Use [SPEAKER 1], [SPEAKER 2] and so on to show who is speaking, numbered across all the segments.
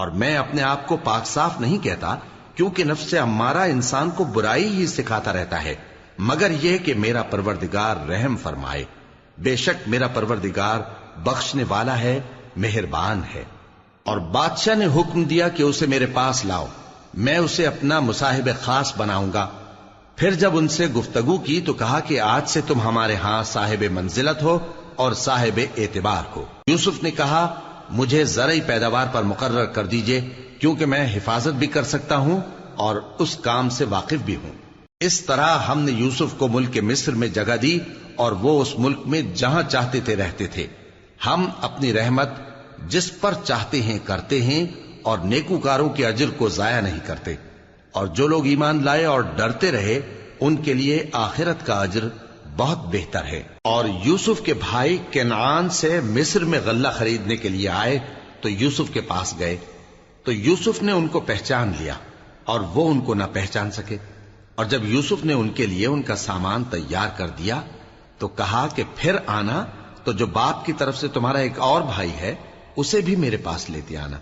[SPEAKER 1] اور میں اپنے آپ کو پاک صاف نہیں کہتا، کیونکہ نفس امارہ انسان کو برائی ہی سکھاتا رہتا ہے، مگر یہ کہ میرا پروردگار رحم فرمائے۔ بے شک میرا پروردگار بخشنے والا ہے، مہربان ہے۔ اور بادشاہ نے حکم دیا کہ اسے میرے پاس لاؤ، میں اسے اپنا مصاحب خاص بناؤں گا۔ پھر جب ان سے گفتگو کی تو کہا کہ آج سے تم ہمارے ہاں صاحب منزلت ہو اور صاحب اعتبار ہو۔ یوسف نے کہا مجھے زرعی پیداوار پر مقرر کر دیجئے، کیونکہ میں حفاظت بھی کر سکتا ہوں اور اس کام سے واقف بھی ہوں۔ اس طرح ہم نے یوسف کو ملک مصر میں جگہ دی اور وہ اس ملک میں جہاں چاہتے تھے رہتے تھے۔ ہم اپنی رحمت جس پر چاہتے ہیں کرتے ہیں اور نیکوکاروں کے اجر کو ضائع نہیں کرتے، اور جو لوگ ایمان لائے اور ڈرتے رہے ان کے لیے آخرت کا اجر بہت بہتر ہے۔ اور یوسف کے بھائی کنعان سے مصر میں غلہ خریدنے کے لیے آئے تو یوسف کے پاس گئے، تو یوسف نے ان کو پہچان لیا اور وہ ان کو نہ پہچان سکے۔ اور جب یوسف نے ان کے لیے ان کا سامان تیار کر دیا تو کہا کہ پھر آنا تو جو باپ کی طرف سے تمہارا ایک اور بھائی ہے اسے بھی میرے پاس لیتے آنا۔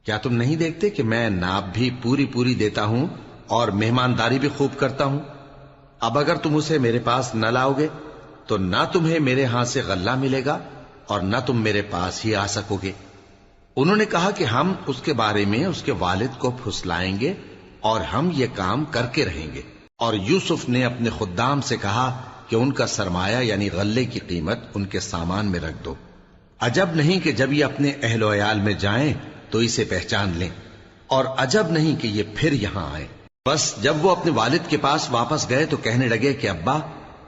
[SPEAKER 1] کیا تم نہیں دیکھتے کہ میں ناب بھی پوری پوری دیتا ہوں اور مہمانداری بھی خوب کرتا ہوں؟ اب اگر تم اسے میرے پاس نہ لاؤ گے تو نہ تمہیں میرے ہاں سے غلہ ملے گا اور نہ تم میرے پاس ہی آ سکو گے۔ انہوں نے کہا کہ ہم اس کے بارے میں اس کے والد کو پھسلائیں گے اور ہم یہ کام کر کے رہیں گے۔ اور یوسف نے اپنے خدام سے کہا کہ ان کا سرمایہ یعنی غلے کی قیمت ان کے سامان میں رکھ دو۔ عجب نہیں کہ جب یہ اپنے اہل و عیال میں جائیں تو اسے پہچان لیں، اور عجب نہیں کہ یہ پھر یہاں آئے۔ بس جب وہ اپنے والد کے پاس واپس گئے تو کہنے لگے کہ ابا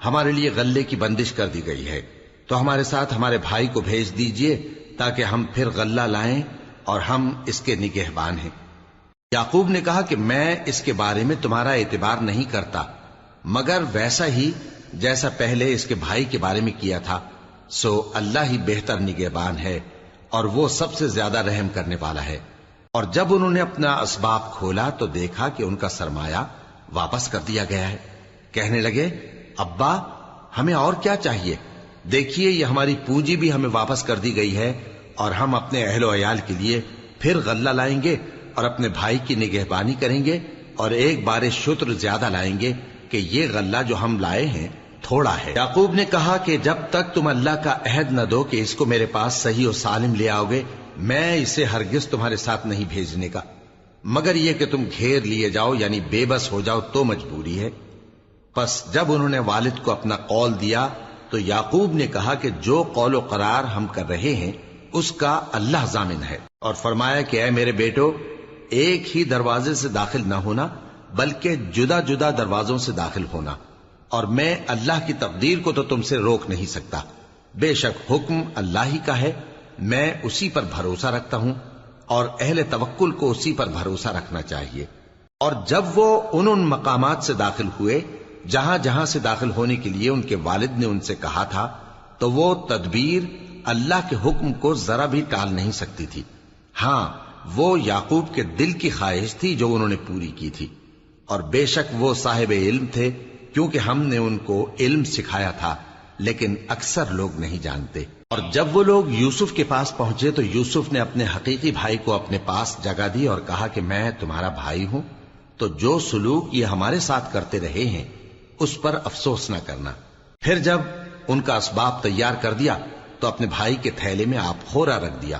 [SPEAKER 1] ہمارے لیے غلے کی بندش کر دی گئی ہے، تو ہمارے ساتھ ہمارے بھائی کو بھیج دیجئے تاکہ ہم پھر غلہ لائیں اور ہم اس کے نگہبان ہیں۔ یعقوب نے کہا کہ میں اس کے بارے میں تمہارا اعتبار نہیں کرتا، مگر ویسا ہی جیسا پہلے اس کے بھائی کے بارے میں کیا تھا، سو اللہ ہی بہتر نگہبان ہے اور وہ سب سے زیادہ رحم کرنے والا ہے۔ اور جب انہوں نے اپنا اسباب کھولا تو دیکھا کہ ان کا سرمایہ واپس کر دیا گیا ہے۔ کہنے لگے ابا ہمیں اور کیا چاہیے؟ دیکھیے یہ ہماری پونجی بھی ہمیں واپس کر دی گئی ہے، اور ہم اپنے اہل و عیال کے لیے پھر غلہ لائیں گے اور اپنے بھائی کی نگہبانی کریں گے، اور ایک بار شتر زیادہ لائیں گے کہ یہ غلہ جو ہم لائے ہیں تھوڑا ہے۔ یعقوب نے کہا کہ جب تک تم اللہ کا عہد نہ دو کہ اس کو میرے پاس صحیح و سالم لے آؤ گے، میں اسے ہرگز تمہارے ساتھ نہیں بھیجنے کا، مگر یہ کہ تم گھیر لیے جاؤ یعنی بے بس ہو جاؤ تو مجبوری ہے۔ پس جب انہوں نے والد کو اپنا قول دیا تو یعقوب نے کہا کہ جو قول و قرار ہم کر رہے ہیں اس کا اللہ ضامن ہے، اور فرمایا کہ اے میرے بیٹو ایک ہی دروازے سے داخل نہ ہونا بلکہ جدا جدا دروازوں سے داخل ہونا، اور میں اللہ کی تقدیر کو تو تم سے روک نہیں سکتا، بے شک حکم اللہ ہی کا ہے، میں اسی پر بھروسہ رکھتا ہوں، اور اہل توکل کو اسی پر بھروسہ رکھنا چاہیے۔ اور جب وہ ان مقامات سے داخل ہوئے جہاں جہاں سے داخل ہونے کے لیے ان کے والد نے ان سے کہا تھا، تو وہ تدبیر اللہ کے حکم کو ذرا بھی ٹال نہیں سکتی تھی۔ ہاں وہ یعقوب کے دل کی خواہش تھی جو انہوں نے پوری کی تھی، اور بے شک وہ صاحب علم تھے، کیونکہ ہم نے ان کو علم سکھایا تھا، لیکن اکثر لوگ نہیں جانتے۔ اور جب وہ لوگ یوسف کے پاس پہنچے تو یوسف نے اپنے حقیقی بھائی کو اپنے پاس جگہ دی اور کہا کہ میں تمہارا بھائی ہوں، تو جو سلوک یہ ہمارے ساتھ کرتے رہے ہیں اس پر افسوس نہ کرنا۔ پھر جب ان کا اسباب تیار کر دیا تو اپنے بھائی کے تھیلے میں آپ خورا رکھ دیا۔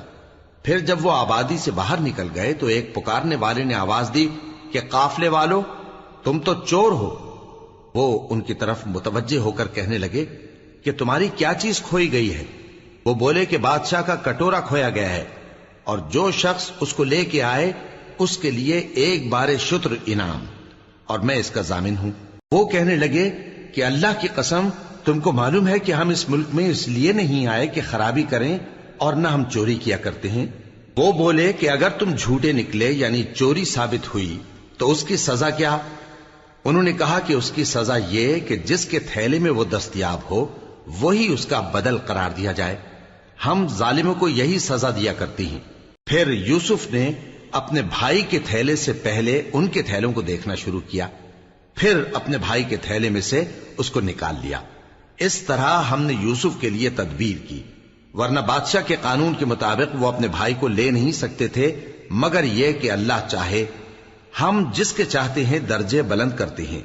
[SPEAKER 1] پھر جب وہ آبادی سے باہر نکل گئے تو ایک پکارنے والے نے آواز دی کہ قافلے والو تم تو چور ہو۔ وہ ان کی طرف متوجہ ہو کر کہنے لگے کہ تمہاری کیا چیز کھوئی گئی ہے؟ وہ بولے کہ بادشاہ کا کٹورا کھویا گیا ہے، اور جو شخص اس کو لے کے آئے اس کے لیے ایک بار شتر انعام، اور میں اس کا ضامن ہوں۔ وہ کہنے لگے کہ اللہ کی قسم تم کو معلوم ہے کہ ہم اس ملک میں اس لیے نہیں آئے کہ خرابی کریں اور نہ ہم چوری کیا کرتے ہیں۔ وہ بولے کہ اگر تم جھوٹے نکلے یعنی چوری ثابت ہوئی تو اس کی سزا کیا؟ انہوں نے کہا کہ اس کی سزا یہ کہ جس کے تھیلے میں وہ دستیاب ہو وہی اس کا بدل قرار دیا جائے، ہم ظالموں کو یہی سزا دیا کرتی ہیں۔ پھر یوسف نے اپنے بھائی کے تھیلے سے پہلے ان کے تھیلوں کو دیکھنا شروع کیا، پھر اپنے بھائی کے تھیلے میں سے اس کو نکال لیا۔ اس طرح ہم نے یوسف کے لیے تدبیر کی، ورنہ بادشاہ کے قانون کے مطابق وہ اپنے بھائی کو لے نہیں سکتے تھے مگر یہ کہ اللہ چاہے، ہم جس کے چاہتے ہیں درجے بلند کرتے ہیں،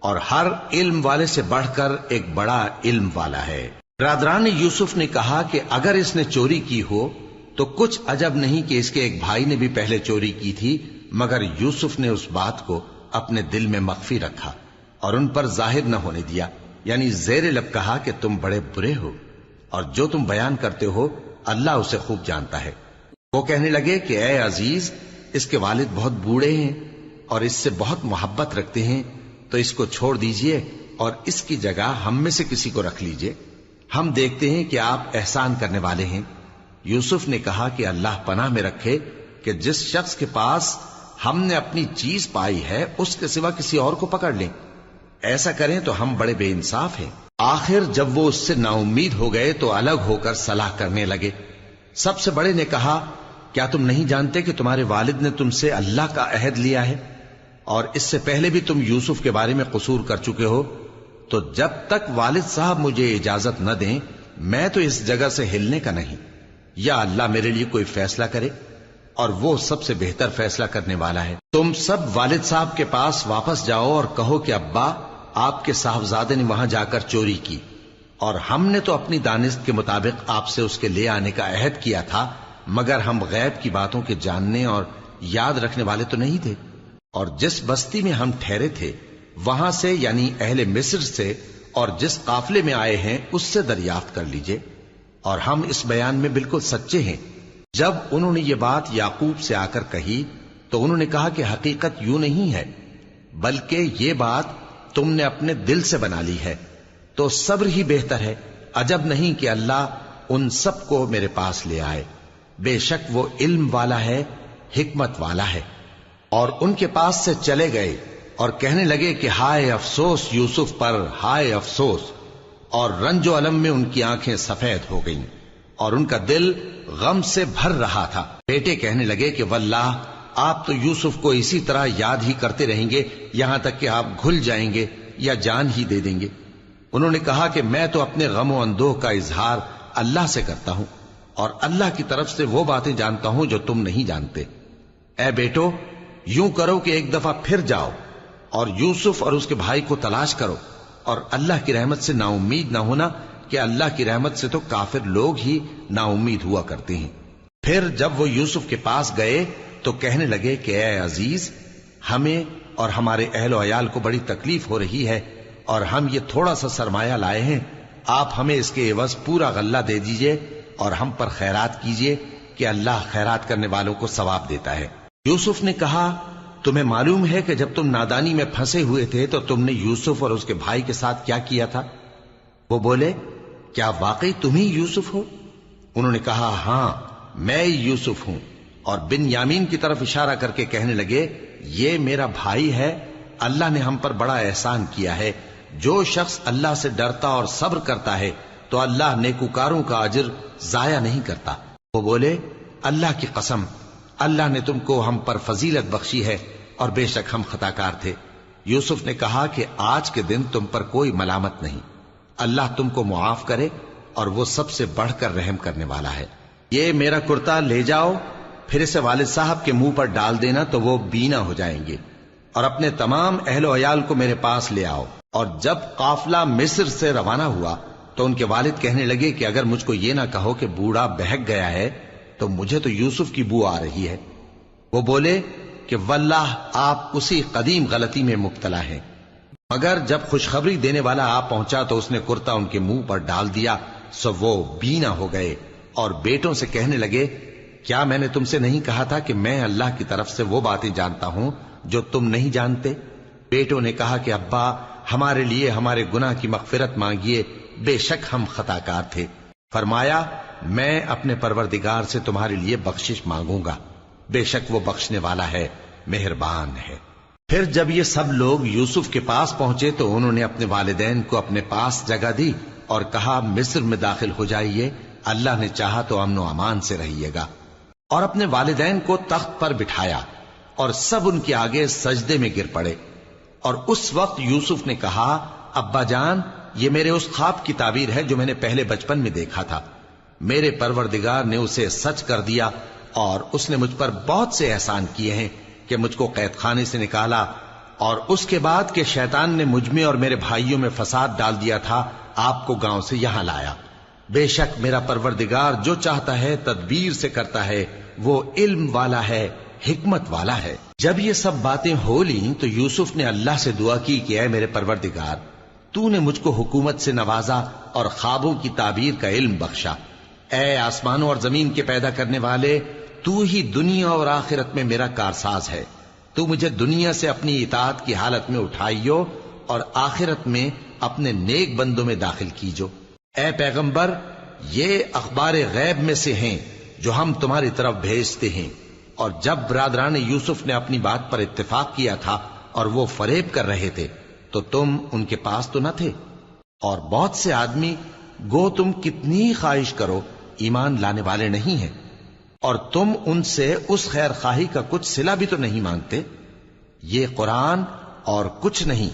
[SPEAKER 1] اور ہر علم والے سے بڑھ کر ایک بڑا علم والا ہے۔ برادران یوسف نے کہا کہ اگر اس نے چوری کی ہو تو کچھ عجب نہیں کہ اس کے ایک بھائی نے بھی پہلے چوری کی تھی، مگر یوسف نے اس بات کو اپنے دل میں مخفی رکھا اور ان پر ظاہر نہ ہونے دیا، یعنی زیر لب کہا کہ تم بڑے برے ہو اور جو تم بیان کرتے ہو اللہ اسے خوب جانتا ہے۔ وہ کہنے لگے کہ اے عزیز، اس کے والد بہت بوڑھے ہیں اور اس سے بہت محبت رکھتے ہیں، تو اس کو چھوڑ دیجئے اور اس کی جگہ ہم میں سے کسی کو رکھ لیجئے، ہم دیکھتے ہیں کہ آپ احسان کرنے والے ہیں۔ یوسف نے کہا کہ اللہ پناہ میں رکھے کہ جس شخص کے پاس ہم نے اپنی چیز پائی ہے اس کے سوا کسی اور کو پکڑ لیں، ایسا کریں تو ہم بڑے بے انصاف ہیں۔ آخر جب وہ اس سے نا امید ہو گئے تو الگ ہو کر صلاح کرنے لگے۔ سب سے بڑے نے کہا، کیا تم نہیں جانتے کہ تمہارے والد نے تم سے اللہ کا عہد لیا ہے اور اس سے پہلے بھی تم یوسف کے بارے میں قصور کر چکے ہو؟ تو جب تک والد صاحب مجھے اجازت نہ دیں میں تو اس جگہ سے ہلنے کا نہیں، یا اللہ میرے لیے کوئی فیصلہ کرے، اور وہ سب سے بہتر فیصلہ کرنے والا ہے۔ تم سب والد صاحب کے پاس واپس جاؤ اور کہو کہ ابا، آپ کے صاحبزادے نے وہاں جا کر چوری کی، اور ہم نے تو اپنی دانست کے مطابق آپ سے اس کے لے آنے کا عہد کیا تھا، مگر ہم غیب کی باتوں کے جاننے اور یاد رکھنے والے تو نہیں تھے، اور جس بستی میں ہم ٹھہرے تھے وہاں سے، یعنی اہل مصر سے، اور جس قافلے میں آئے ہیں اس سے دریافت کر لیجئے، اور ہم اس بیان میں بالکل سچے ہیں۔ جب انہوں نے یہ بات یعقوب سے آ کر کہی تو انہوں نے کہا کہ حقیقت یوں نہیں ہے، بلکہ یہ بات تم نے اپنے دل سے بنا لی ہے، تو صبر ہی بہتر ہے۔ عجب نہیں کہ اللہ ان سب کو میرے پاس لے آئے، بے شک وہ علم والا ہے، حکمت والا ہے۔ اور ان کے پاس سے چلے گئے اور کہنے لگے کہ ہائے افسوس یوسف پر، ہائے افسوس، اور رنج و الم میں ان کی آنکھیں سفید ہو گئیں اور ان کا دل غم سے بھر رہا تھا۔ بیٹے کہنے لگے کہ واللہ آپ تو یوسف کو اسی طرح یاد ہی کرتے رہیں گے یہاں تک کہ آپ گھل جائیں گے یا جان ہی دے دیں گے۔ انہوں نے کہا کہ میں تو اپنے غم و اندوہ کا اظہار اللہ سے کرتا ہوں، اور اللہ کی طرف سے وہ باتیں جانتا ہوں جو تم نہیں جانتے۔ اے بیٹو، یوں کرو کہ ایک دفعہ پھر جاؤ اور یوسف اور اس کے بھائی کو تلاش کرو، اور اللہ کی رحمت سے نا امید نہ ہونا کہ اللہ کی رحمت سے تو کافر لوگ ہی نا امید ہوا کرتے ہیں۔ پھر جب وہ یوسف کے پاس گئے تو کہنے لگے کہ اے عزیز، ہمیں اور ہمارے اہل و عیال کو بڑی تکلیف ہو رہی ہے، اور ہم یہ تھوڑا سا سرمایہ لائے ہیں، آپ ہمیں اس کے عوض پورا غلہ دے دیجئے اور ہم پر خیرات کیجئے کہ اللہ خیرات کرنے والوں کو ثواب دیتا ہے۔ یوسف نے کہا، تمہیں معلوم ہے کہ جب تم نادانی میں پھنسے ہوئے تھے تو تم نے یوسف اور اس کے بھائی کے ساتھ کیا کیا تھا؟ وہ بولے، کیا واقعی تم ہی یوسف ہو؟ انہوں نے کہا، ہاں میں یوسف ہوں، اور بن یامین کی طرف اشارہ کر کے کہنے لگے، یہ میرا بھائی ہے، اللہ نے ہم پر بڑا احسان کیا ہے۔ جو شخص اللہ سے ڈرتا اور صبر کرتا ہے تو اللہ نیکوکاروں کا اجر ضائع نہیں کرتا۔ وہ بولے، اللہ کی قسم، اللہ نے تم کو ہم پر فضیلت بخشی ہے اور بے شک ہم خطاکار تھے۔ یوسف نے کہا کہ آج کے دن تم پر کوئی ملامت نہیں، اللہ تم کو معاف کرے، اور وہ سب سے بڑھ کر رحم کرنے والا ہے۔ یہ میرا کرتا لے جاؤ، پھر اسے والد صاحب کے منہ پر ڈال دینا تو وہ بینا ہو جائیں گے، اور اپنے تمام اہل و عیال کو میرے پاس لے آؤ۔ اور جب قافلہ مصر سے روانہ ہوا تو ان کے والد کہنے لگے کہ اگر مجھ کو یہ نہ کہو کہ بوڑھا بہک گیا ہے تو مجھے تو یوسف کی بو آ رہی ہے۔ وہ بولے کہ واللہ آپ اسی قدیم غلطی میں مبتلا ہیں۔ مگر جب خوشخبری دینے والا آپ پہنچا تو اس نے کرتا ان کے منہ پر ڈال دیا، سو وہ بینا ہو گئے، اور بیٹوں سے کہنے لگے، کیا میں نے تم سے نہیں کہا تھا کہ میں اللہ کی طرف سے وہ باتیں جانتا ہوں جو تم نہیں جانتے؟ بیٹوں نے کہا کہ ابا، ہمارے لیے ہمارے گناہ کی مغفرت مانگیے، بے شک ہم خطاکار تھے۔ فرمایا، میں اپنے پروردگار سے تمہارے لیے بخشش مانگوں گا، بے شک وہ بخشنے والا ہے، مہربان ہے۔ پھر جب یہ سب لوگ یوسف کے پاس پہنچے تو انہوں نے اپنے والدین کو اپنے پاس جگہ دی اور کہا، مصر میں داخل ہو جائیے، اللہ نے چاہا تو امن و امان سے رہیے گا۔ اور اپنے والدین کو تخت پر بٹھایا اور سب ان کے آگے سجدے میں گر پڑے۔ اور اس وقت یوسف نے کہا، ابا جان، یہ میرے اس خواب کی تعبیر ہے جو میں نے پہلے بچپن میں دیکھا تھا، میرے پروردگار نے اسے سچ کر دیا اور اس نے مجھ پر بہت سے احسان کیے ہیں کہ مجھ کو قید خانے سے نکالا، اور اس کے بعد کہ شیطان نے مجھ میں اور میرے بھائیوں میں فساد ڈال دیا تھا، آپ کو گاؤں سے یہاں لایا۔ بے شک میرا پروردگار جو چاہتا ہے تدبیر سے کرتا ہے، وہ علم والا ہے، حکمت والا ہے۔ جب یہ سب باتیں ہو لیں تو یوسف نے اللہ سے دعا کی کہ اے میرے پروردگار، تو نے مجھ کو حکومت سے نوازا اور خوابوں کی تعبیر کا علم بخشا۔ اے آسمانوں اور زمین کے پیدا کرنے والے، تو ہی دنیا اور آخرت میں میرا کارساز ہے۔ تو مجھے دنیا سے اپنی اطاعت کی حالت میں اٹھائیو اور آخرت میں اپنے نیک بندوں میں داخل کیجو۔ اے پیغمبر، یہ اخبار غیب میں سے ہیں جو ہم تمہاری طرف بھیجتے ہیں۔ اور جب برادران یوسف نے اپنی بات پر اتفاق کیا تھا اور وہ فریب کر رہے تھے تو تم ان کے پاس تو نہ تھے، اور بہت سے آدمی گو تم کتنی خواہش کرو ایمان لانے والے نہیں ہیں، اور تم ان سے اس خیر خواہی کا کچھ صلہ بھی تو نہیں مانگتے۔ یہ قرآن اور کچھ نہیں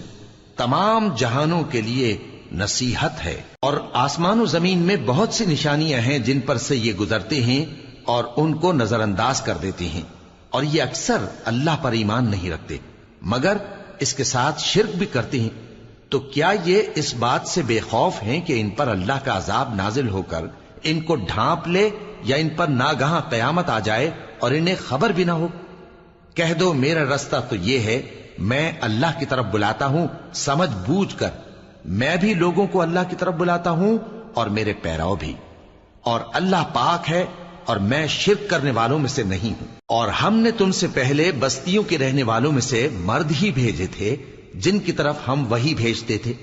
[SPEAKER 1] تمام جہانوں کے لیے نصیحت ہے، اور آسمان و زمین میں بہت سی نشانیاں ہیں جن پر سے یہ گزرتے ہیں اور ان کو نظر انداز کر دیتے ہیں، اور یہ اکثر اللہ پر ایمان نہیں رکھتے مگر اس کے ساتھ شرک بھی کرتے ہیں۔ تو کیا یہ اس بات سے بے خوف ہیں کہ ان پر اللہ کا عذاب نازل ہو کر ان کو ڈھانپ لے، یا ان پر ناگہاں قیامت آ جائے اور انہیں خبر بھی نہ ہو؟ کہہ دو میرا رستہ تو یہ ہے، میں اللہ کی طرف بلاتا ہوں سمجھ بوجھ کر، میں بھی لوگوں کو اللہ کی طرف بلاتا ہوں اور میرے پیراؤ بھی، اور اللہ پاک ہے اور میں شرک کرنے والوں میں سے نہیں ہوں۔ اور ہم نے تم سے پہلے بستیوں کے رہنے والوں میں سے مرد ہی بھیجے تھے جن کی طرف ہم وہی بھیجتے تھے۔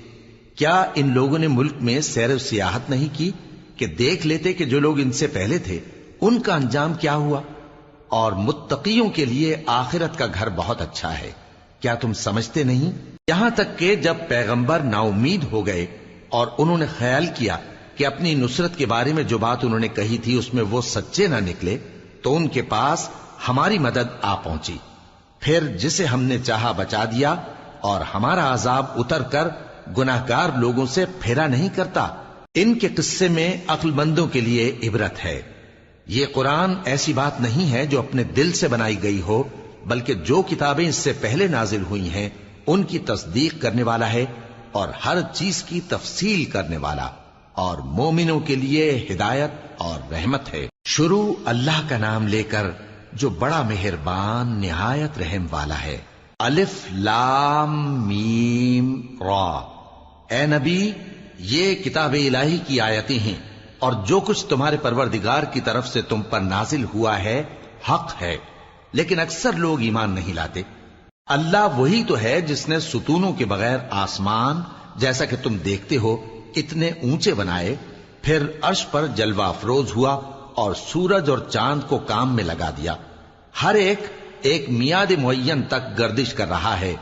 [SPEAKER 1] کیا ان لوگوں نے ملک میں سیر و سیاحت نہیں کی کہ دیکھ لیتے کہ جو لوگ ان سے پہلے تھے ان کا انجام کیا ہوا؟ اور متقیوں کے لیے آخرت کا گھر بہت اچھا ہے، کیا تم سمجھتے نہیں؟ یہاں تک کہ جب پیغمبر نا امید ہو گئے اور انہوں نے خیال کیا کہ اپنی نصرت کے بارے میں جو بات انہوں نے کہی تھی اس میں وہ سچے نہ نکلے، تو ان کے پاس ہماری مدد آ پہنچی، پھر جسے ہم نے چاہا بچا دیا، اور ہمارا عذاب اتر کر گناہگار لوگوں سے پھیرا نہیں کرتا۔ ان کے قصے میں عقل مندوں کے لیے عبرت ہے۔ یہ قرآن ایسی بات نہیں ہے جو اپنے دل سے بنائی گئی ہو، بلکہ جو کتابیں اس سے پہلے نازل ہوئی ہیں ان کی تصدیق کرنے والا ہے اور ہر چیز کی تفصیل کرنے والا، اور مومنوں کے لیے ہدایت اور رحمت ہے۔ شروع اللہ کا نام لے کر جو بڑا مہربان نہایت رحم والا ہے۔ الف لام میم را۔ اے نبی، یہ کتاب الہی کی آیتیں ہیں، اور جو کچھ تمہارے پروردگار کی طرف سے تم پر نازل ہوا ہے حق ہے، لیکن اکثر لوگ ایمان نہیں لاتے۔ اللہ وہی تو ہے جس نے ستونوں کے بغیر آسمان جیسا کہ تم دیکھتے ہو اتنے اونچے بنائے، پھر عرش پر جلوہ افروز ہوا اور سورج اور چاند کو کام میں لگا دیا، ہر ایک میعاد معین تک گردش کر رہا ہے۔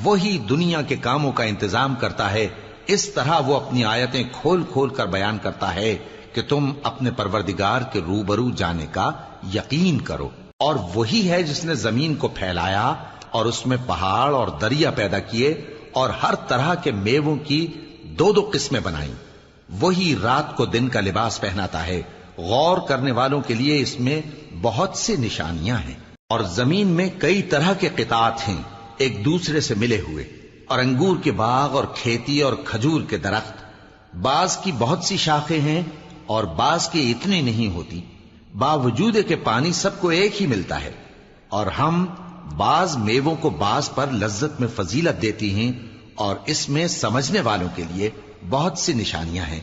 [SPEAKER 1] وہی دنیا کے کاموں کا انتظام کرتا ہے، اس طرح وہ اپنی آیتیں کھول کھول کر بیان کرتا ہے کہ تم اپنے پروردگار کے روبرو جانے کا یقین کرو۔ اور وہی ہے جس نے زمین کو پھیلایا اور اس میں پہاڑ اور دریا پیدا کیے اور ہر طرح کے میووں کی دو دو قسمیں بنائیں۔ وہی رات کو دن کا لباس پہناتا ہے، غور کرنے والوں کے لیے اس میں بہت سی نشانیاں ہیں۔ اور زمین میں کئی طرح کے قطعات ہیں ایک دوسرے سے ملے ہوئے، اور انگور کے باغ اور کھیتی اور کھجور کے درخت، بعض کی بہت سی شاخیں ہیں اور بعض کی اتنی نہیں ہوتی، باوجود کہ پانی سب کو ایک ہی ملتا ہے۔ اور ہم بعض میووں کو بعض پر لذت میں فضیلت دیتی ہیں، اور اس میں سمجھنے والوں کے لیے بہت سی نشانیاں ہیں۔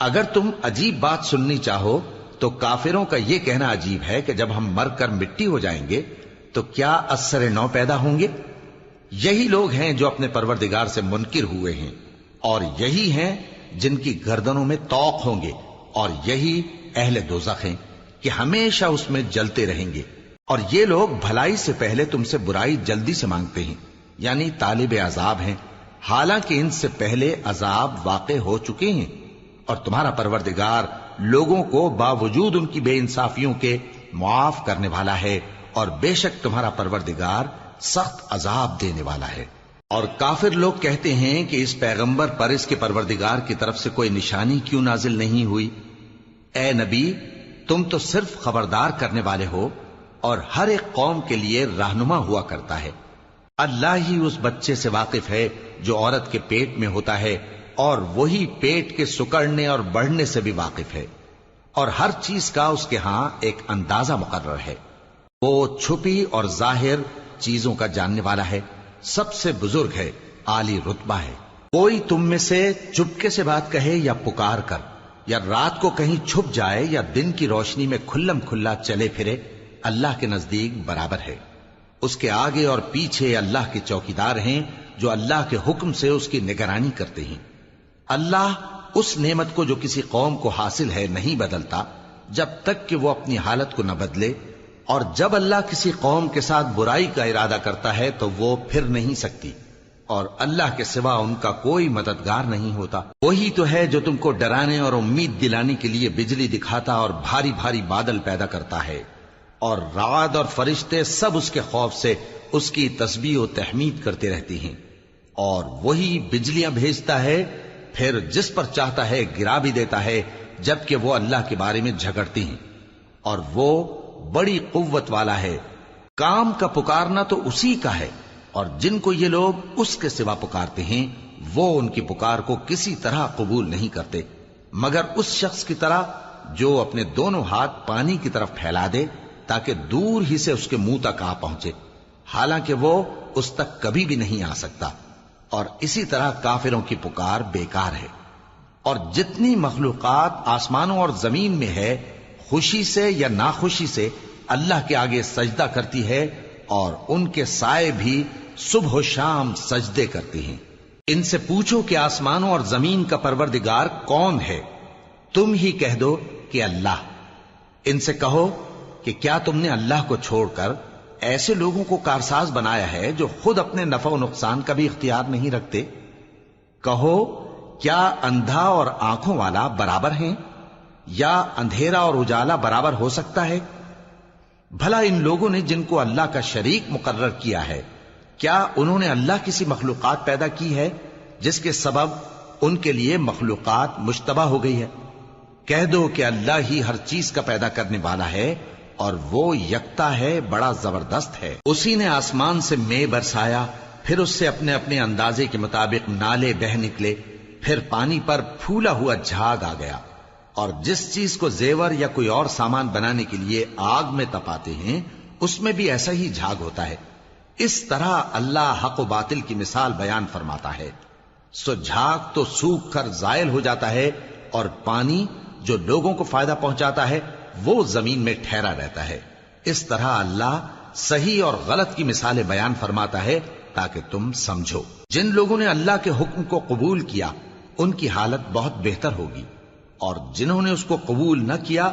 [SPEAKER 1] اگر تم عجیب بات سننی چاہو تو کافروں کا یہ کہنا عجیب ہے کہ جب ہم مر کر مٹی ہو جائیں گے تو کیا از سر نو پیدا ہوں گے؟ یہی لوگ ہیں جو اپنے پروردگار سے منکر ہوئے ہیں، اور یہی ہیں جن کی گردنوں میں طوق ہوں گے، اور یہی اہل دوزخ ہیں کہ ہمیشہ اس میں جلتے رہیں گے۔ اور یہ لوگ بھلائی سے پہلے تم سے برائی جلدی سے مانگتے ہیں، یعنی طالب عذاب ہیں، حالانکہ ان سے پہلے عذاب واقع ہو چکے ہیں۔ اور تمہارا پروردگار لوگوں کو باوجود ان کی بے انصافیوں کے معاف کرنے والا ہے، اور بے شک تمہارا پروردگار سخت عذاب دینے والا ہے۔ اور کافر لوگ کہتے ہیں کہ اس پیغمبر پر اس کے پروردگار کی طرف سے کوئی نشانی کیوں نازل نہیں ہوئی؟ اے نبی، تم تو صرف خبردار کرنے والے ہو، اور ہر ایک قوم کے لیے رہنما ہوا کرتا ہے۔ اللہ ہی اس بچے سے واقف ہے جو عورت کے پیٹ میں ہوتا ہے، اور وہی پیٹ کے سکڑنے اور بڑھنے سے بھی واقف ہے، اور ہر چیز کا اس کے ہاں ایک اندازہ مقرر ہے۔ وہ چھپی اور ظاہر چیزوں کا جاننے والا ہے، سب سے بزرگ ہے، عالی رتبہ ہے۔ کوئی تم میں سے چپکے سے بات کہے یا پکار کر، یا رات کو کہیں چھپ جائے یا دن کی روشنی میں کھلم کھلا چلے پھرے، اللہ کے نزدیک برابر ہے۔ اس کے آگے اور پیچھے اللہ کے چوکیدار ہیں جو اللہ کے حکم سے اس کی نگرانی کرتے ہیں۔ اللہ اس نعمت کو جو کسی قوم کو حاصل ہے نہیں بدلتا جب تک کہ وہ اپنی حالت کو نہ بدلے، اور جب اللہ کسی قوم کے ساتھ برائی کا ارادہ کرتا ہے تو وہ پھر نہیں سکتی، اور اللہ کے سوا ان کا کوئی مددگار نہیں ہوتا۔ وہی تو ہے جو تم کو ڈرانے اور امید دلانے کے لیے بجلی دکھاتا اور بھاری بھاری بادل پیدا کرتا ہے، اور رعد اور فرشتے سب اس کے خوف سے اس کی تسبیح و تحمید کرتے رہتے ہیں۔ اور وہی بجلیاں بھیجتا ہے، پھر جس پر چاہتا ہے گرا بھی دیتا ہے، جبکہ وہ اللہ کے بارے میں جھگڑتے ہیں، اور وہ بڑی قوت والا ہے۔ کام کا پکارنا تو اسی کا ہے، اور جن کو یہ لوگ اس کے سوا پکارتے ہیں وہ ان کی پکار کو کسی طرح قبول نہیں کرتے، مگر اس شخص کی طرح جو اپنے دونوں ہاتھ پانی کی طرف پھیلا دے تاکہ دور ہی سے اس کے منہ تک آ پہنچے، حالانکہ وہ اس تک کبھی بھی نہیں آ سکتا۔ اور اسی طرح کافروں کی پکار بیکار ہے۔ اور جتنی مخلوقات آسمانوں اور زمین میں ہے، خوشی سے یا ناخوشی سے اللہ کے آگے سجدہ کرتی ہے، اور ان کے سائے بھی صبح و شام سجدے کرتے ہیں۔ ان سے پوچھو کہ آسمانوں اور زمین کا پروردگار کون ہے؟ تم ہی کہہ دو کہ اللہ۔ ان سے کہو کہ کیا تم نے اللہ کو چھوڑ کر ایسے لوگوں کو کارساز بنایا ہے جو خود اپنے نفع و نقصان کا بھی اختیار نہیں رکھتے؟ کہو کیا اندھا اور آنکھوں والا برابر ہیں، یا اندھیرا اور اجالا برابر ہو سکتا ہے؟ بھلا ان لوگوں نے جن کو اللہ کا شریک مقرر کیا ہے، کیا انہوں نے اللہ کسی مخلوقات پیدا کی ہے جس کے سبب ان کے لیے مخلوقات مشتبہ ہو گئی ہے؟ کہہ دو کہ اللہ ہی ہر چیز کا پیدا کرنے والا ہے، اور وہ یکتا ہے، بڑا زبردست ہے۔ اسی نے آسمان سے مے برسایا، پھر اس سے اپنے اپنے اندازے کے مطابق نالے بہ نکلے، پھر پانی پر پھولا ہوا جھاگ آ گیا۔ اور جس چیز کو زیور یا کوئی اور سامان بنانے کے لیے آگ میں تپاتے ہیں اس میں بھی ایسا ہی جھاگ ہوتا ہے۔ اس طرح اللہ حق و باطل کی مثال بیان فرماتا ہے۔ سو جھاگ تو سوکھ کر زائل ہو جاتا ہے، اور پانی جو لوگوں کو فائدہ پہنچاتا ہے وہ زمین میں ٹھہرا رہتا ہے۔ اس طرح اللہ صحیح اور غلط کی مثالیں بیان فرماتا ہے تاکہ تم سمجھو۔ جن لوگوں نے اللہ کے حکم کو قبول کیا ان کی حالت بہت بہتر ہوگی، اور جنہوں نے اس کو قبول نہ کیا،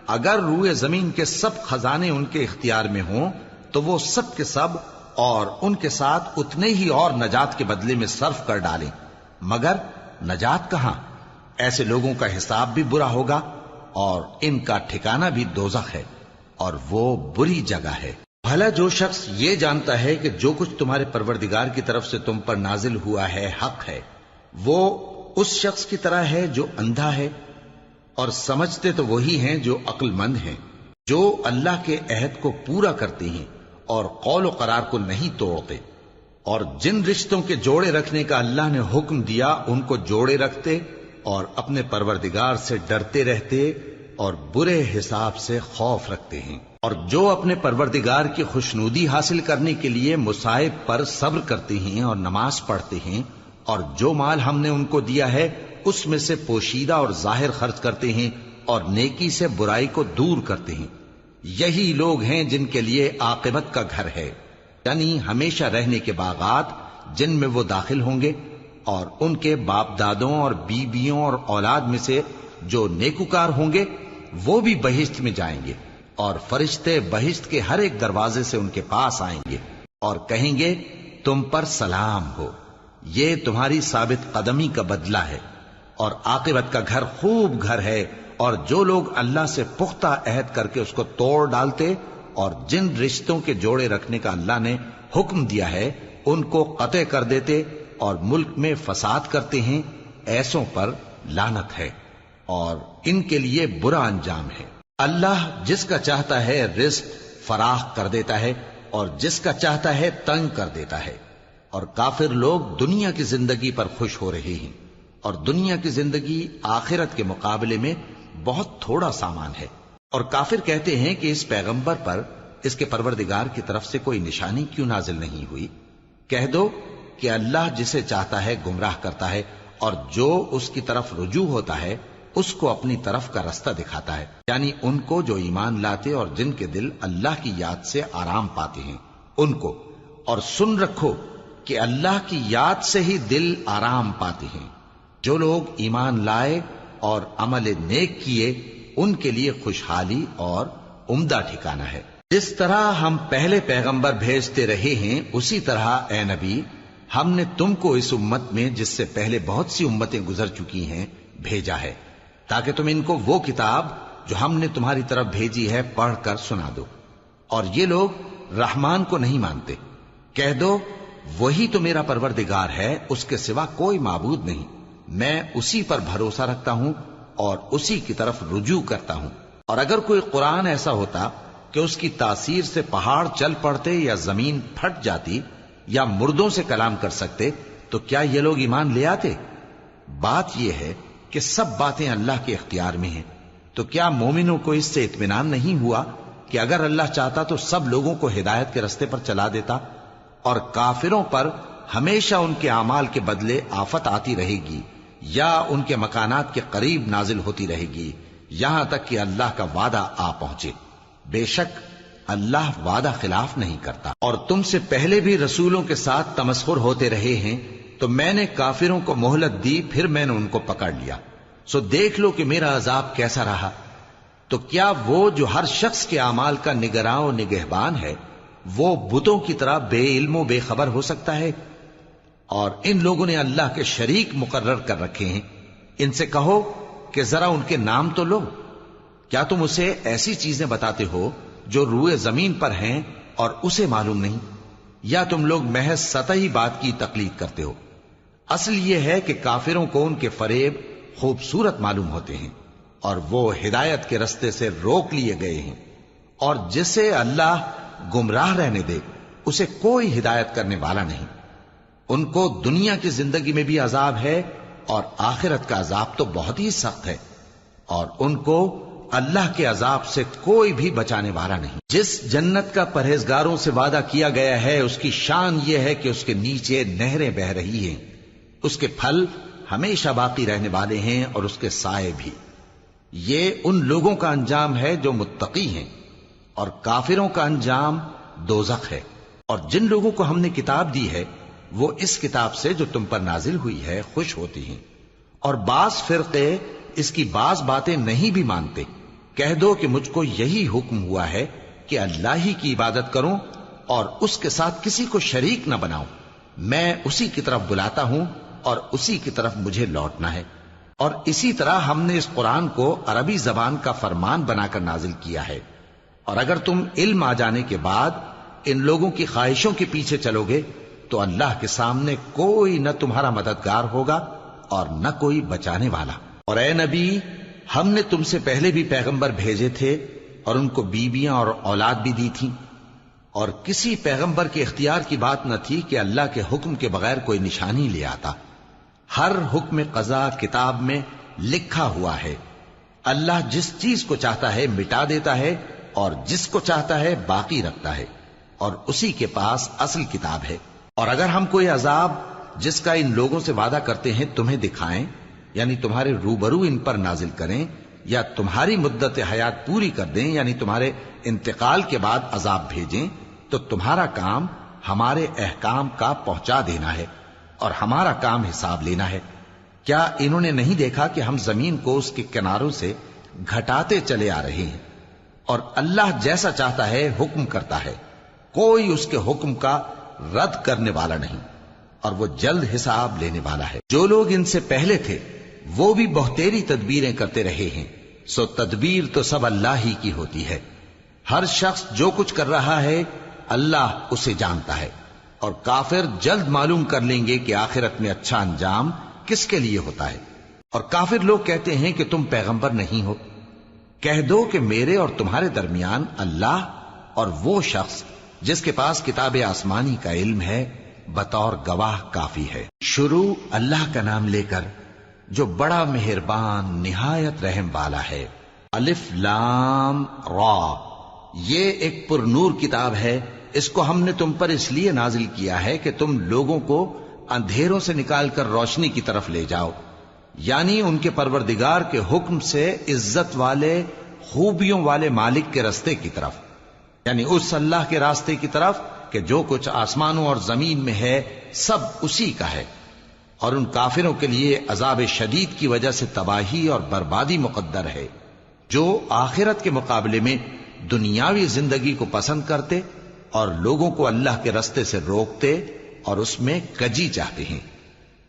[SPEAKER 1] اگر روئے زمین کے سب خزانے ان کے اختیار میں ہوں تو وہ سب کے سب اور ان کے ساتھ اتنے ہی اور نجات کے بدلے میں صرف کر ڈالیں، مگر نجات کہاں؟ ایسے لوگوں کا حساب بھی برا ہوگا، اور ان کا ٹھکانہ بھی دوزخ ہے، اور وہ بری جگہ ہے۔ بھلا جو شخص یہ جانتا ہے کہ جو کچھ تمہارے پروردگار کی طرف سے تم پر نازل ہوا ہے حق ہے، وہ اس شخص کی طرح ہے جو اندھا ہے، اور سمجھتے تو وہی ہیں جو عقل مند ہیں، جو اللہ کے عہد کو پورا کرتے ہیں اور قول و قرار کو نہیں توڑتے، اور جن رشتوں کے جوڑے رکھنے کا اللہ نے حکم دیا ان کو جوڑے رکھتے، اور اپنے پروردگار سے ڈرتے رہتے اور برے حساب سے خوف رکھتے ہیں، اور جو اپنے پروردگار کی خوشنودی حاصل کرنے کے لیے مصائب پر صبر کرتے ہیں اور نماز پڑھتے ہیں، اور جو مال ہم نے ان کو دیا ہے اس میں سے پوشیدہ اور ظاہر خرچ کرتے ہیں، اور نیکی سے برائی کو دور کرتے ہیں، یہی لوگ ہیں جن کے لیے عاقبت کا گھر ہے، یعنی ہمیشہ رہنے کے باغات جن میں وہ داخل ہوں گے، اور ان کے باپ دادوں اور بیویوں اور اولاد میں سے جو نیکوکار ہوں گے وہ بھی بہشت میں جائیں گے، اور فرشتے بہشت کے ہر ایک دروازے سے ان کے پاس آئیں گے اور کہیں گے تم پر سلام ہو، یہ تمہاری ثابت قدمی کا بدلہ ہے، اور عاقبت کا گھر خوب گھر ہے۔ اور جو لوگ اللہ سے پختہ عہد کر کے اس کو توڑ ڈالتے اور جن رشتوں کے جوڑے رکھنے کا اللہ نے حکم دیا ہے ان کو قطع کر دیتے اور ملک میں فساد کرتے ہیں، ایسوں پر لعنت ہے اور ان کے لیے برا انجام ہے۔ اللہ جس کا چاہتا ہے رزق فراخ کر دیتا ہے اور جس کا چاہتا ہے تنگ کر دیتا ہے۔ اور کافر لوگ دنیا کی زندگی پر خوش ہو رہے ہیں، اور دنیا کی زندگی آخرت کے مقابلے میں بہت تھوڑا سامان ہے۔ اور کافر کہتے ہیں کہ اس پیغمبر پر اس کے پروردگار کی طرف سے کوئی نشانی کیوں نازل نہیں ہوئی؟ کہہ دو کہ اللہ جسے چاہتا ہے گمراہ کرتا ہے، اور جو اس کی طرف رجوع ہوتا ہے اس کو اپنی طرف کا رستہ دکھاتا ہے، یعنی ان کو جو ایمان لاتے اور جن کے دل اللہ کی یاد سے آرام پاتے ہیں ان کو۔ اور سن رکھو کہ اللہ کی یاد سے ہی دل آرام پاتے ہیں۔ جو لوگ ایمان لائے اور عمل نیک کیے ان کے لیے خوشحالی اور عمدہ ٹھکانہ ہے۔ جس طرح ہم پہلے پیغمبر بھیجتے رہے ہیں اسی طرح اے نبی ہم نے تم کو اس امت میں جس سے پہلے بہت سی امتیں گزر چکی ہیں بھیجا ہے، تاکہ تم ان کو وہ کتاب جو ہم نے تمہاری طرف بھیجی ہے پڑھ کر سنا دو۔ اور یہ لوگ رحمان کو نہیں مانتے۔ کہہ دو وہی تو میرا پروردگار ہے، اس کے سوا کوئی معبود نہیں، میں اسی پر بھروسہ رکھتا ہوں اور اسی کی طرف رجوع کرتا ہوں۔ اور اگر کوئی قرآن ایسا ہوتا کہ اس کی تاثیر سے پہاڑ چل پڑتے یا زمین پھٹ جاتی یا مردوں سے کلام کر سکتے تو کیا یہ لوگ ایمان لے آتے؟ بات یہ ہے کہ سب باتیں اللہ کے اختیار میں ہیں، تو کیا مومنوں کو اس سے اطمینان نہیں ہوا کہ اگر اللہ چاہتا تو سب لوگوں کو ہدایت کے رستے پر چلا دیتا؟ اور کافروں پر ہمیشہ ان کے اعمال کے بدلے آفت آتی رہے گی یا ان کے مکانات کے قریب نازل ہوتی رہے گی یہاں تک کہ اللہ کا وعدہ آ پہنچے۔ بے شک اللہ وعدہ خلاف نہیں کرتا۔ اور تم سے پہلے بھی رسولوں کے ساتھ تمسخر ہوتے رہے ہیں، تو میں نے کافروں کو مہلت دی، پھر میں نے ان کو پکڑ لیا، سو دیکھ لو کہ میرا عذاب کیسا رہا۔ تو کیا وہ جو ہر شخص کے اعمال کا نگراں و نگہبان ہے وہ بتوں کی طرح بے علم و بے خبر ہو سکتا ہے؟ اور ان لوگوں نے اللہ کے شریک مقرر کر رکھے ہیں۔ ان سے کہو کہ ذرا ان کے نام تو لو۔ کیا تم اسے ایسی چیزیں بتاتے ہو جو روئے زمین پر ہیں اور اسے معلوم نہیں، یا تم لوگ محض سطحی بات کی تقلید کرتے ہو؟ اصل یہ ہے کہ کافروں کو ان کے فریب خوبصورت معلوم ہوتے ہیں اور وہ ہدایت کے رستے سے روک لیے گئے ہیں، اور جسے اللہ گمراہ رہنے دے اسے کوئی ہدایت کرنے والا نہیں۔ ان کو دنیا کی زندگی میں بھی عذاب ہے اور آخرت کا عذاب تو بہت ہی سخت ہے، اور ان کو اللہ کے عذاب سے کوئی بھی بچانے والا نہیں۔ جس جنت کا پرہیزگاروں سے وعدہ کیا گیا ہے اس کی شان یہ ہے کہ اس کے نیچے نہریں بہ رہی ہیں، اس کے پھل ہمیشہ باقی رہنے والے ہیں اور اس کے سائے بھی۔ یہ ان لوگوں کا انجام ہے جو متقی ہیں، اور کافروں کا انجام دوزخ ہے۔ اور جن لوگوں کو ہم نے کتاب دی ہے وہ اس کتاب سے جو تم پر نازل ہوئی ہے خوش ہوتی ہیں، اور بعض فرقے اس کی بعض باتیں نہیں بھی مانتے۔ کہہ دو کہ مجھ کو یہی حکم ہوا ہے کہ اللہ ہی کی عبادت کروں اور اس کے ساتھ کسی کو شریک نہ بناؤں، میں اسی کی طرف بلاتا ہوں اور اسی کی طرف مجھے لوٹنا ہے۔ اور اسی طرح ہم نے اس قرآن کو عربی زبان کا فرمان بنا کر نازل کیا ہے، اور اگر تم علم آ جانے کے بعد ان لوگوں کی خواہشوں کے پیچھے چلو گے تو اللہ کے سامنے کوئی نہ تمہارا مددگار ہوگا اور نہ کوئی بچانے والا۔ اور اے نبی ہم نے تم سے پہلے بھی پیغمبر بھیجے تھے اور ان کو بیویاں اور اولاد بھی دی تھیں، اور کسی پیغمبر کے اختیار کی بات نہ تھی کہ اللہ کے حکم کے بغیر کوئی نشانی لے آتا۔ ہر حکم قضا کتاب میں لکھا ہوا ہے۔ اللہ جس چیز کو چاہتا ہے مٹا دیتا ہے اور جس کو چاہتا ہے باقی رکھتا ہے، اور اسی کے پاس اصل کتاب ہے۔ اور اگر ہم کوئی عذاب جس کا ان لوگوں سے وعدہ کرتے ہیں تمہیں دکھائیں، یعنی تمہارے روبرو ان پر نازل کریں، یا تمہاری مدت حیات پوری کر دیں، یعنی تمہارے انتقال کے بعد عذاب بھیجیں، تو تمہارا کام ہمارے احکام کا پہنچا دینا ہے اور ہمارا کام حساب لینا ہے۔ کیا انہوں نے نہیں دیکھا کہ ہم زمین کو اس کے کناروں سے گھٹاتے چلے آ رہے ہیں، اور اللہ جیسا چاہتا ہے حکم کرتا ہے، کوئی اس کے حکم کا رد کرنے والا نہیں، اور وہ جلد حساب لینے والا ہے۔ جو لوگ ان سے پہلے تھے وہ بھی بہتیری تدبیریں کرتے رہے ہیں، سو تدبیر تو سب اللہ ہی کی ہوتی ہے۔ ہر شخص جو کچھ کر رہا ہے اللہ اسے جانتا ہے، اور کافر جلد معلوم کر لیں گے کہ آخرت میں اچھا انجام کس کے لیے ہوتا ہے۔ اور کافر لوگ کہتے ہیں کہ تم پیغمبر نہیں ہو۔ کہہ دو کہ میرے اور تمہارے درمیان اللہ اور وہ شخص جس کے پاس کتاب آسمانی کا علم ہے بطور گواہ کافی ہے۔ شروع اللہ کا نام لے کر جو بڑا مہربان نہایت رحم والا ہے۔ الف لام را، یہ ایک پر نور کتاب ہے، اس کو ہم نے تم پر اس لیے نازل کیا ہے کہ تم لوگوں کو اندھیروں سے نکال کر روشنی کی طرف لے جاؤ، یعنی ان کے پروردگار کے حکم سے عزت والے خوبیوں والے مالک کے راستے کی طرف، یعنی اس اللہ کے راستے کی طرف کہ جو کچھ آسمانوں اور زمین میں ہے سب اسی کا ہے، اور ان کافروں کے لیے عذاب شدید کی وجہ سے تباہی اور بربادی مقدر ہے، جو آخرت کے مقابلے میں دنیاوی زندگی کو پسند کرتے اور لوگوں کو اللہ کے راستے سے روکتے اور اس میں کجی چاہتے ہیں۔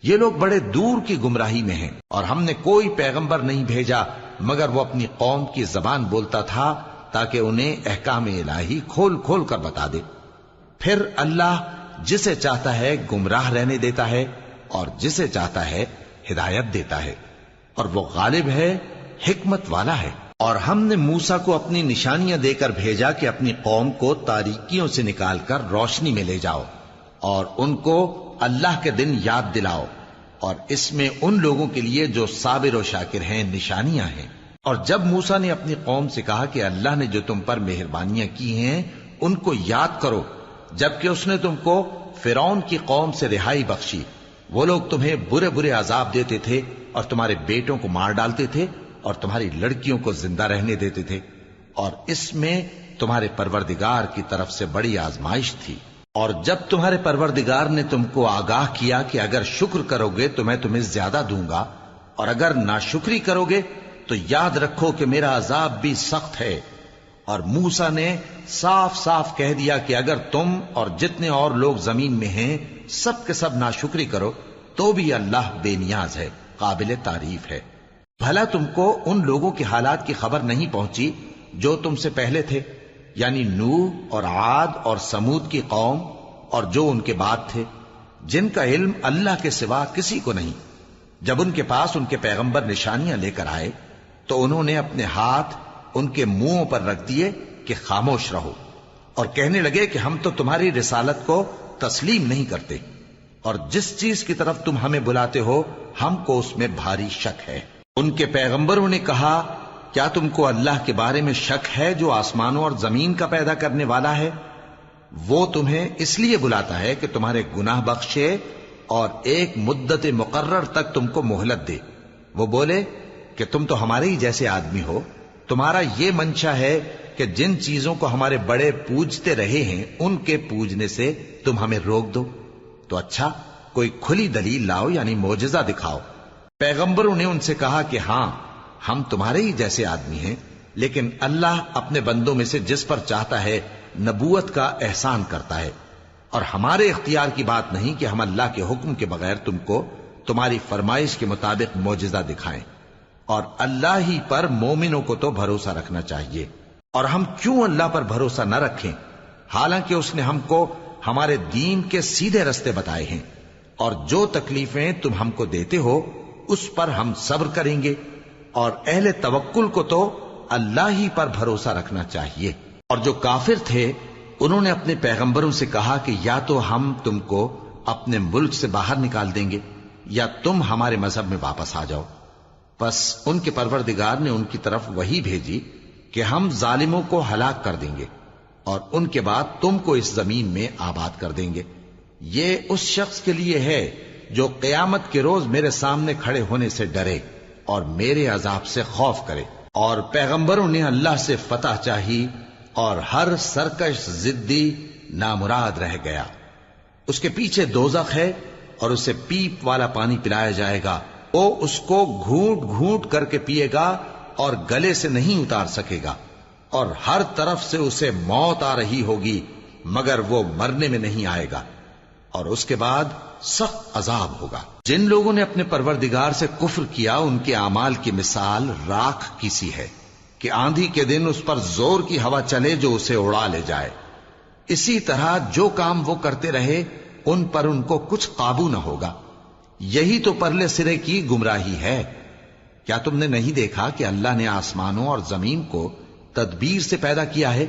[SPEAKER 1] یہ لوگ بڑے دور کی گمراہی میں ہیں، اور ہم نے کوئی پیغمبر نہیں بھیجا مگر وہ اپنی قوم کی زبان بولتا تھا تاکہ انہیں احکام الہی کھول کھول کر بتا دے۔ پھر اللہ جسے چاہتا ہے گمراہ رہنے دیتا ہے اور جسے چاہتا ہے ہدایت دیتا ہے، اور وہ غالب ہے، حکمت والا ہے۔ اور ہم نے موسیٰ کو اپنی نشانیاں دے کر بھیجا کہ اپنی قوم کو تاریکیوں سے نکال کر روشنی میں لے جاؤ اور ان کو اللہ کے دن یاد دلاؤ، اور اس میں ان لوگوں کے لیے جو صابر و شاکر ہیں نشانیاں ہیں۔ اور جب موسیٰ نے اپنی قوم سے کہا کہ اللہ نے جو تم پر مہربانیاں کی ہیں ان کو یاد کرو، جبکہ اس نے تم کو فرعون کی قوم سے رہائی بخشی، وہ لوگ تمہیں برے برے عذاب دیتے تھے اور تمہارے بیٹوں کو مار ڈالتے تھے اور تمہاری لڑکیوں کو زندہ رہنے دیتے تھے، اور اس میں تمہارے پروردگار کی طرف سے بڑی آزمائش تھی۔ اور جب تمہارے پروردگار نے تم کو آگاہ کیا کہ اگر شکر کرو گے تو میں تمہیں زیادہ دوں گا، اور اگر ناشکری کرو گے تو یاد رکھو کہ میرا عذاب بھی سخت ہے۔ اور موسیٰ نے صاف صاف کہہ دیا کہ اگر تم اور جتنے اور لوگ زمین میں ہیں سب کے سب ناشکری کرو تو بھی اللہ بے نیاز ہے، قابل تعریف ہے۔ بھلا تم کو ان لوگوں کے حالات کی خبر نہیں پہنچی جو تم سے پہلے تھے، یعنی نوح اور عاد اور سمود کی قوم اور جو ان کے بعد تھے، جن کا علم اللہ کے سوا کسی کو نہیں۔ جب ان کے پاس ان کے پیغمبر نشانیاں لے کر آئے تو انہوں نے اپنے ہاتھ ان کے منہوں پر رکھ دیے کہ خاموش رہو، اور کہنے لگے کہ ہم تو تمہاری رسالت کو تسلیم نہیں کرتے، اور جس چیز کی طرف تم ہمیں بلاتے ہو ہم کو اس میں بھاری شک ہے۔ ان کے پیغمبروں نے کہا، کیا تم کو اللہ کے بارے میں شک ہے جو آسمانوں اور زمین کا پیدا کرنے والا ہے؟ وہ تمہیں اس لیے بلاتا ہے کہ تمہارے گناہ بخشے اور ایک مدت مقرر تک تم کو مہلت دے۔ وہ بولے کہ تم تو ہمارے ہی جیسے آدمی ہو، تمہارا یہ منشا ہے کہ جن چیزوں کو ہمارے بڑے پوجتے رہے ہیں ان کے پوجنے سے تم ہمیں روک دو، تو اچھا کوئی کھلی دلیل لاؤ، یعنی معجزہ دکھاؤ۔ پیغمبروں نے ان سے کہا کہ ہاں ہم تمہارے ہی جیسے آدمی ہیں، لیکن اللہ اپنے بندوں میں سے جس پر چاہتا ہے نبوت کا احسان کرتا ہے، اور ہمارے اختیار کی بات نہیں کہ ہم اللہ کے حکم کے بغیر تم کو تمہاری فرمائش کے مطابق معجزہ دکھائیں، اور اللہ ہی پر مومنوں کو تو بھروسہ رکھنا چاہیے۔ اور ہم کیوں اللہ پر بھروسہ نہ رکھیں حالانکہ اس نے ہم کو ہمارے دین کے سیدھے رستے بتائے ہیں، اور جو تکلیفیں تم ہم کو دیتے ہو اس پر ہم صبر کریں گے، اور اہل توکل کو تو اللہ ہی پر بھروسہ رکھنا چاہیے۔ اور جو کافر تھے انہوں نے اپنے پیغمبروں سے کہا کہ یا تو ہم تم کو اپنے ملک سے باہر نکال دیں گے یا تم ہمارے مذہب میں واپس آ جاؤ۔ پس ان کے پروردگار نے ان کی طرف وحی بھیجی کہ ہم ظالموں کو ہلاک کر دیں گے اور ان کے بعد تم کو اس زمین میں آباد کر دیں گے۔ یہ اس شخص کے لیے ہے جو قیامت کے روز میرے سامنے کھڑے ہونے سے ڈرے اور میرے عذاب سے خوف کرے۔ اور پیغمبروں نے اللہ سے فتح چاہی اور ہر سرکش ضدی نامراد رہ گیا۔ اس کے پیچھے دوزخ ہے اور اسے پیپ والا پانی پلایا جائے گا، وہ اس کو گھونٹ گھونٹ کر کے پیے گا اور گلے سے نہیں اتار سکے گا، اور ہر طرف سے اسے موت آ رہی ہوگی مگر وہ مرنے میں نہیں آئے گا، اور اس کے بعد سخت عذاب ہوگا۔ جن لوگوں نے اپنے پروردگار سے کفر کیا ان کے اعمال کی مثال راکھ کی سی ہے کہ آندھی کے دن اس پر زور کی ہوا چلے جو اسے اڑا لے جائے۔ اسی طرح جو کام وہ کرتے رہے ان پر ان کو کچھ قابو نہ ہوگا۔ یہی تو پرلے سرے کی گمراہی ہے۔ کیا تم نے نہیں دیکھا کہ اللہ نے آسمانوں اور زمین کو تدبیر سے پیدا کیا ہے؟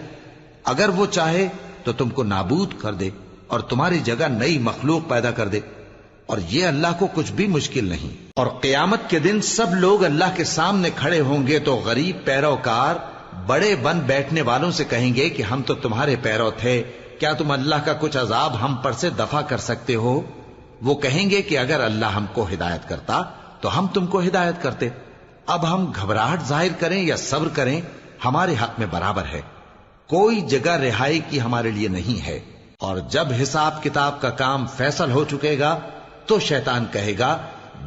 [SPEAKER 1] اگر وہ چاہے تو تم کو نابود کر دے اور تمہاری جگہ نئی مخلوق پیدا کر دے، اور یہ اللہ کو کچھ بھی مشکل نہیں۔ اور قیامت کے دن سب لوگ اللہ کے سامنے کھڑے ہوں گے تو غریب پیروکار بڑے بن بیٹھنے والوں سے کہیں گے کہ ہم تو تمہارے پیرو تھے، کیا تم اللہ کا کچھ عذاب ہم پر سے دفع کر سکتے ہو؟ وہ کہیں گے کہ اگر اللہ ہم کو ہدایت کرتا تو ہم تم کو ہدایت کرتے۔ اب ہم گھبراہٹ ظاہر کریں یا صبر کریں ہمارے حق میں برابر ہے، کوئی جگہ رہائی کی ہمارے لیے نہیں ہے۔ اور جب حساب کتاب کا کام فیصل ہو چکے گا تو شیطان کہے گا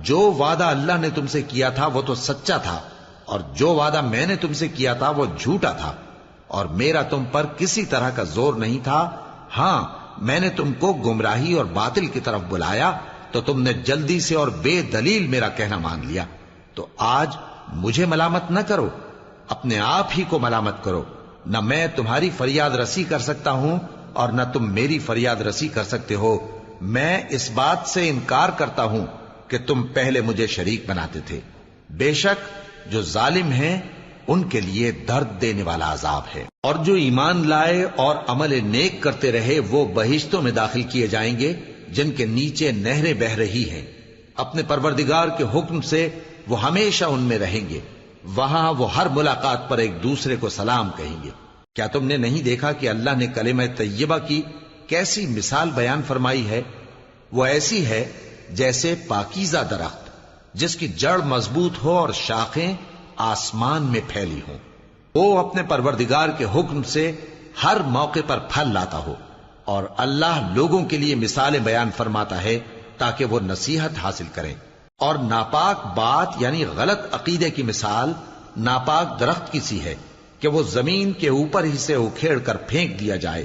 [SPEAKER 1] جو وعدہ اللہ نے تم سے کیا تھا وہ تو سچا تھا، اور جو وعدہ میں نے تم سے کیا تھا وہ جھوٹا تھا، اور میرا تم پر کسی طرح کا زور نہیں تھا۔ ہاں، میں نے تم کو گمراہی اور باطل کی طرف بلایا تو تم نے جلدی سے اور بے دلیل میرا کہنا مان لیا۔ تو آج مجھے ملامت نہ کرو، اپنے آپ ہی کو ملامت کرو۔ نہ میں تمہاری فریاد رسی کر سکتا ہوں اور نہ تم میری فریاد رسی کر سکتے ہو۔ میں اس بات سے انکار کرتا ہوں کہ تم پہلے مجھے شریک بناتے تھے۔ بے شک جو ظالم ہیں ان کے لیے درد دینے والا عذاب ہے۔ اور جو ایمان لائے اور عمل نیک کرتے رہے وہ بہشتوں میں داخل کیے جائیں گے جن کے نیچے نہریں بہ رہی ہیں۔ اپنے پروردگار کے حکم سے وہ ہمیشہ ان میں رہیں گے، وہاں وہ ہر ملاقات پر ایک دوسرے کو سلام کہیں گے۔ کیا تم نے نہیں دیکھا کہ اللہ نے کلمہ طیبہ کی کیسی مثال بیان فرمائی ہے؟ وہ ایسی ہے جیسے پاکیزہ درخت جس کی جڑ مضبوط ہو اور شاخیں آسمان میں پھیلی ہوں۔ وہ اپنے پروردگار کے حکم سے ہر موقع پر پھل لاتا ہو، اور اللہ لوگوں کے لیے مثالیں بیان فرماتا ہے تاکہ وہ نصیحت حاصل کریں۔ اور ناپاک بات یعنی غلط عقیدے کی مثال ناپاک درخت کی سی ہے کہ وہ زمین کے اوپر ہی سے اکھیڑ کر پھینک دیا جائے،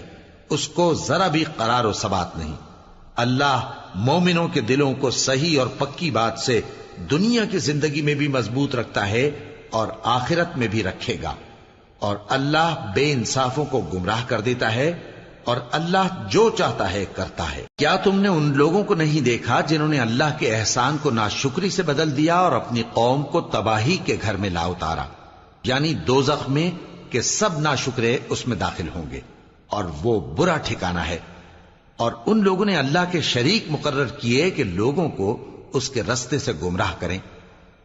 [SPEAKER 1] اس کو ذرا بھی قرار و ثبات نہیں۔ اللہ مومنوں کے دلوں کو صحیح اور پکی بات سے دنیا کی زندگی میں بھی مضبوط رکھتا ہے اور آخرت میں بھی رکھے گا، اور اللہ بے انصافوں کو گمراہ کر دیتا ہے، اور اللہ جو چاہتا ہے کرتا ہے۔ کیا تم نے ان لوگوں کو نہیں دیکھا جنہوں نے اللہ کے احسان کو ناشکری سے بدل دیا اور اپنی قوم کو تباہی کے گھر میں لا اتارا، یعنی دوزخ میں، کہ سب ناشکرے اس میں داخل ہوں گے اور وہ برا ٹھکانہ ہے۔ اور ان لوگوں نے اللہ کے شریک مقرر کیے کہ لوگوں کو اس کے رستے سے گمراہ کریں۔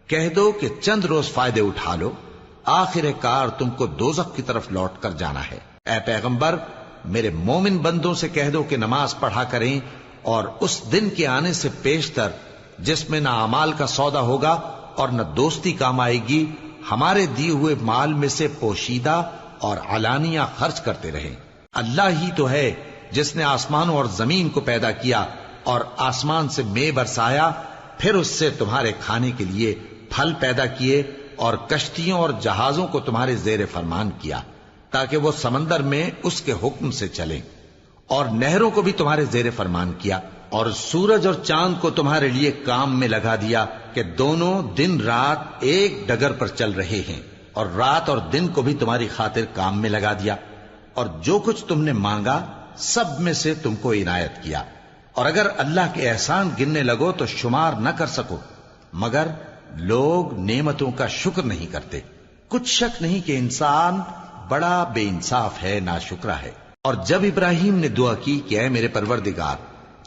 [SPEAKER 1] کہہ دو کہ چند روز فائدے اٹھا لو، آخر کار تم کو دوزخ کی طرف لوٹ کر جانا ہے۔ اے پیغمبر، میرے مومن بندوں سے کہہ دو کہ نماز پڑھا کریں، اور اس دن کے آنے سے پیشتر جس میں نہ اعمال کا سودا ہوگا اور نہ دوستی کام آئے گی، ہمارے دیے ہوئے مال میں سے پوشیدہ اور علانیہ خرچ کرتے رہیں۔ اللہ ہی تو ہے جس نے آسمانوں اور زمین کو پیدا کیا اور آسمان سے مے برسایا، پھر اس سے تمہارے کھانے کے لیے پھل پیدا کیے اور کشتیوں اور جہازوں کو تمہارے زیر فرمان کیا تاکہ وہ سمندر میں اس کے حکم سے چلیں، اور نہروں کو بھی تمہارے زیر فرمان کیا، اور سورج اور چاند کو تمہارے لیے کام میں لگا دیا کہ دونوں دن رات ایک ڈگر پر چل رہے ہیں، اور رات اور دن کو بھی تمہاری خاطر کام میں لگا دیا، اور جو کچھ تم نے مانگا سب میں سے تم کو عنایت کیا۔ اور اگر اللہ کے احسان گننے لگو تو شمار نہ کر سکو، مگر لوگ نعمتوں کا شکر نہیں کرتے۔ کچھ شک نہیں کہ انسان بڑا بے انصاف ہے، ناشکرا ہے۔ اور جب ابراہیم نے دعا کی کہ اے میرے پروردگار،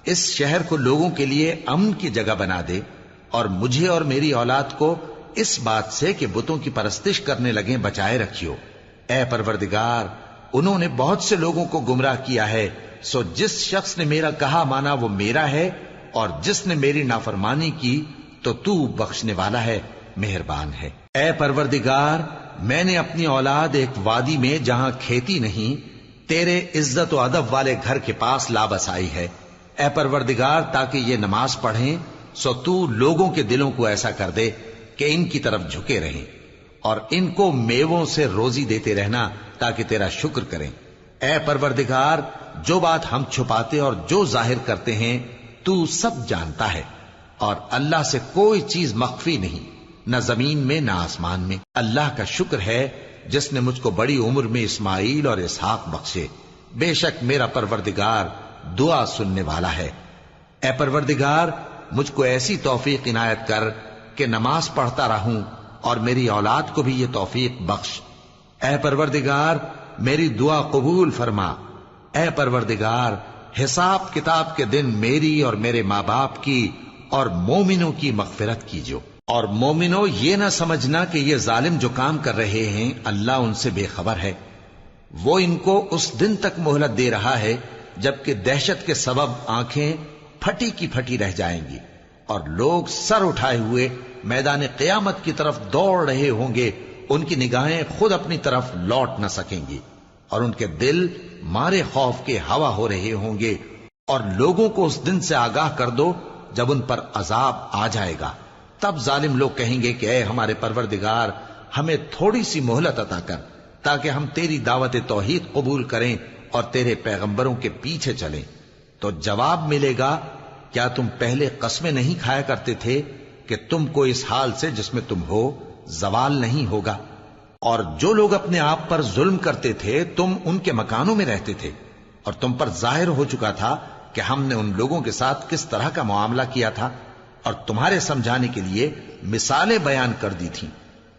[SPEAKER 1] اس شہر کو لوگوں کے لیے امن کی جگہ بنا دے، اور مجھے اور میری اولاد کو اس بات سے کہ بتوں کی پرستش کرنے لگیں بچائے رکھیو۔ اے پروردگار، انہوں نے بہت سے لوگوں کو گمراہ کیا ہے، سو جس شخص نے میرا کہا مانا وہ میرا ہے، اور جس نے میری نافرمانی کی تو تو بخشنے والا ہے، مہربان ہے۔ اے پروردگار، میں نے اپنی اولاد ایک وادی میں جہاں کھیتی نہیں، تیرے عزت و ادب والے گھر کے پاس لا بسائی ہے۔ اے پروردگار، تاکہ یہ نماز پڑھیں، سو تو لوگوں کے دلوں کو ایسا کر دے کہ ان کی طرف جھکے رہیں، اور ان کو میووں سے روزی دیتے رہنا تاکہ تیرا شکر کریں۔ اے پروردگار، جو بات ہم چھپاتے اور جو ظاہر کرتے ہیں تو سب جانتا ہے، اور اللہ سے کوئی چیز مخفی نہیں، نہ زمین میں نہ آسمان میں۔ اللہ کا شکر ہے جس نے مجھ کو بڑی عمر میں اسماعیل اور اسحاق بخشے، بے شک میرا پروردگار دعا سننے والا ہے۔ اے پروردگار، مجھ کو ایسی توفیق عنایت کر کہ نماز پڑھتا رہوں، اور میری اولاد کو بھی یہ توفیق بخش۔ اے پروردگار، میری دعا قبول فرما۔ اے پروردگار، حساب کتاب کے دن میری اور میرے ماں باپ کی اور مومنوں کی مغفرت کیجو۔ اور مومنوں، یہ نہ سمجھنا کہ یہ ظالم جو کام کر رہے ہیں اللہ ان سے بے خبر ہے۔ وہ ان کو اس دن تک مہلت دے رہا ہے جبکہ دہشت کے سبب آنکھیں پھٹی کی پھٹی رہ جائیں گی اور لوگ سر اٹھائے ہوئے میدان قیامت کی طرف دوڑ رہے ہوں گے۔ ان کی نگاہیں خود اپنی طرف لوٹ نہ سکیں گی اور ان کے دل مارے خوف کے ہوا ہو رہے ہوں گے۔ اور لوگوں کو اس دن سے آگاہ کر دو جب ان پر عذاب آ جائے گا۔ تب ظالم لوگ کہیں گے کہ اے ہمارے پروردگار، ہمیں تھوڑی سی مہلت عطا کر تاکہ ہم تیری دعوت توحید قبول کریں اور تیرے پیغمبروں کے پیچھے چلیں۔ تو جواب ملے گا، کیا تم پہلے قسمیں نہیں کھایا کرتے تھے کہ تم کو اس حال سے جس میں تم ہو زوال نہیں ہوگا؟ اور جو لوگ اپنے آپ پر ظلم کرتے تھے تم ان کے مکانوں میں رہتے تھے، اور تم پر ظاہر ہو چکا تھا کہ ہم نے ان لوگوں کے ساتھ کس طرح کا معاملہ کیا تھا، اور تمہارے سمجھانے کے لیے مثالیں بیان کر دی تھیں۔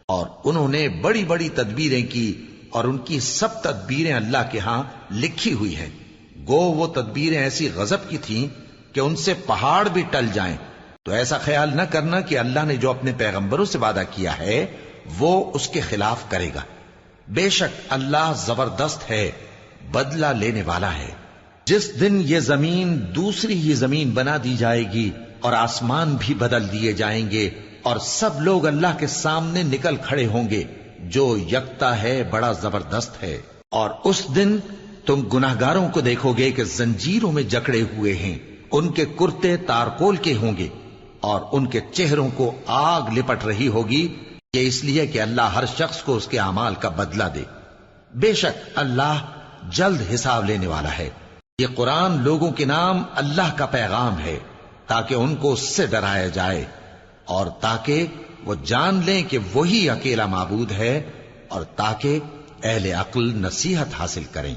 [SPEAKER 1] اور انہوں نے بڑی بڑی تدبیریں کی، اور ان کی سب تدبیریں اللہ کے ہاں لکھی ہوئی ہیں۔ گو وہ تدبیریں ایسی غضب کی تھیں کہ ان سے پہاڑ بھی ٹل جائیں۔ تو ایسا خیال نہ کرنا کہ اللہ نے جو اپنے پیغمبروں سے وعدہ کیا ہے وہ اس کے خلاف کرے گا۔ بے شک اللہ زبردست ہے، بدلہ لینے والا ہے۔ جس دن یہ زمین دوسری ہی زمین بنا دی جائے گی اور آسمان بھی بدل دیے جائیں گے اور سب لوگ اللہ کے سامنے نکل کھڑے ہوں گے، جو یکتا ہے بڑا زبردست ہے۔ اور اس دن تم گناہگاروں کو دیکھو گے کہ زنجیروں میں جکڑے ہوئے ہیں، ان کے کرتے تارکول کے ہوں گے اور ان کے چہروں کو آگ لپٹ رہی ہوگی، یہ اس لیے کہ اللہ ہر شخص کو اس کے اعمال کا بدلہ دے۔ بے شک اللہ جلد حساب لینے والا ہے۔ یہ قرآن لوگوں کے نام اللہ کا پیغام ہے تاکہ ان کو اس سے ڈرایا جائے اور تاکہ وہ جان لیں کہ وہی اکیلا معبود ہے، اور تاکہ اہل عقل نصیحت حاصل کریں۔